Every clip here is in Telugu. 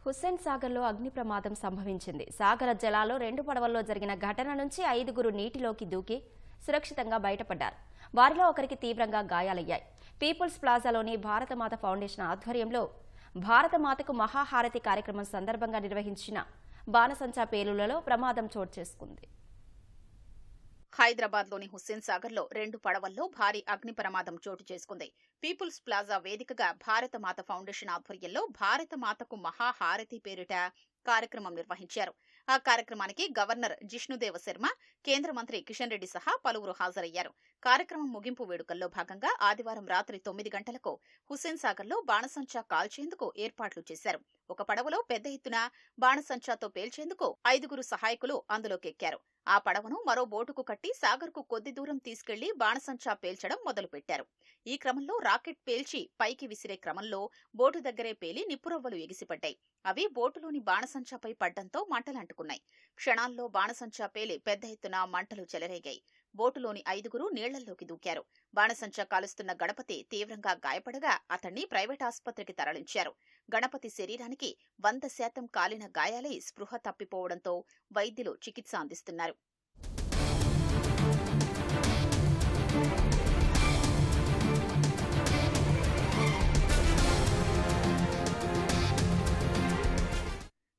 హుస్సేన్ సాగర్లో అగ్ని ప్రమాదం సంభవించింది. సాగర జలాల్లో 2 పడవల్లో జరిగిన ఘటన నుంచి 5గురు నీటిలోకి దూకి సురక్షితంగా బయటపడ్డారు. వారిలో ఒకరికి తీవ్రంగా గాయాలయ్యాయి. పీపుల్స్ ప్లాజాలోని భారతమాత ఫౌండేషన్ ఆధ్వర్యంలో భారతమాతకు మహాహారతి కార్యక్రమం సందర్భంగా నిర్వహించిన బాణసంచా పేలుళ్లలో ప్రమాదం చోటు చేసుకుంది. హైదరాబాద్లోని హుస్సేన్ సాగర్లో 2 పడవల్లో భారీ అగ్ని ప్రమాదం చోటు చేసుకుంది. పీపుల్స్ ప్లాజా వేదికగా భారతమాత ఫౌండేషన్ ఆధ్వర్యంలో భారతమాతకు మహాహారతి పేరిట కార్యక్రమం నిర్వహించారు. ఆ కార్యక్రమానికి గవర్నర్ జిష్ణుదేవ శర్మ, కేంద్ర మంత్రి కిషన్ రెడ్డి సహా పలువురు హాజరయ్యారు. కార్యక్రమం ముగింపు వేడుకల్లో భాగంగా ఆదివారం రాత్రి 9 గంటలకు హుస్సేన్ సాగర్లో బాణసంచా కాల్చేందుకు ఏర్పాట్లు చేశారు. ఒక పడవలో పెద్ద ఎత్తున బాణసంచాతో పేల్చేందుకు 5గురు సహాయకులు అందులోకెక్కారు. ఆ పడవను మరో బోటుకు కట్టి సాగర్కు కొద్ది దూరం తీసుకెళ్లి బాణసంచా పేల్చడం మొదలుపెట్టారు. ఈ క్రమంలో రాకెట్ పేల్చి పైకి విసిరే క్రమంలో బోటు దగ్గరే పేలి నిప్పురవ్వలు ఎగిసిపడ్డాయి. అవి బోటులోని బాణసంచాపై పడ్డంతో మంటలంటుకున్నాయి. క్షణాల్లో బాణసంచా పేలి పెద్ద ఎత్తున మంటలు చెలరేగాయి. బోటులోని 5గురు నీళ్లల్లోకి దూకారు. బాణసంచా కాలుస్తున్న గణపతి తీవ్రంగా గాయపడగా అతన్ని ప్రైవేట్ ఆసుపత్రికి తరలించారు. గణపతి శరీరానికి 100% కాలిన గాయాలై స్పృహ తప్పిపోవడంతో వైద్యులు చికిత్స అందిస్తున్నారు.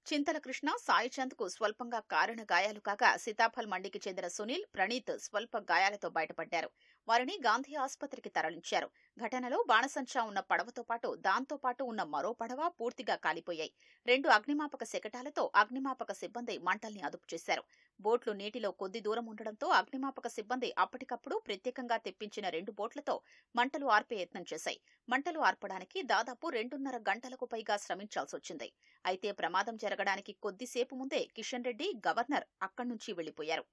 చింతల కృష్ణ, సాయిచంద్కు స్వల్పంగా కారణ గాయాలు కాగా సీతాఫల్ మండికి చెందిన సునీల్, ప్రణీత్ స్వల్ప గాయాలతో బయటపడ్డారు. వారిని గాంధీ ఆసుపత్రికి తరలించారు. ఘటనలో బాణసంచా ఉన్న పడవతో పాటు దాంతో పాటు ఉన్న మరో పడవ పూర్తిగా కాలిపోయాయి. 2 అగ్నిమాపక శకటాలతో అగ్నిమాపక సిబ్బంది మంటల్ని అదుపు చేశారు. బోట్లు నీటిలో కొద్ది దూరం ఉండడంతో అగ్నిమాపక సిబ్బంది అప్పటికప్పుడు ప్రత్యేకంగా తెప్పించిన 2 బోట్లతో మంటలు ఆర్పే యత్నం చేశాయి. మంటలు ఆర్పడానికి దాదాపు 2.5 గంటలకు పైగా శ్రమించాల్సొచ్చింది. అయితే ప్రమాదం జరగడానికి కొద్దిసేపు ముందే కిషన్ రెడ్డి, గవర్నర్ అక్కడి నుంచి వెళ్లిపోయారు.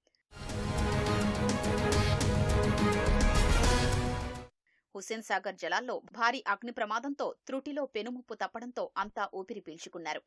హుస్సేన్ సాగర్ జలాల్లో భారీ అగ్ని ప్రమాదంతో త్రుటిలో పెనుముప్పు తప్పడంతో అంతా ఊపిరి పీల్చుకున్నారు.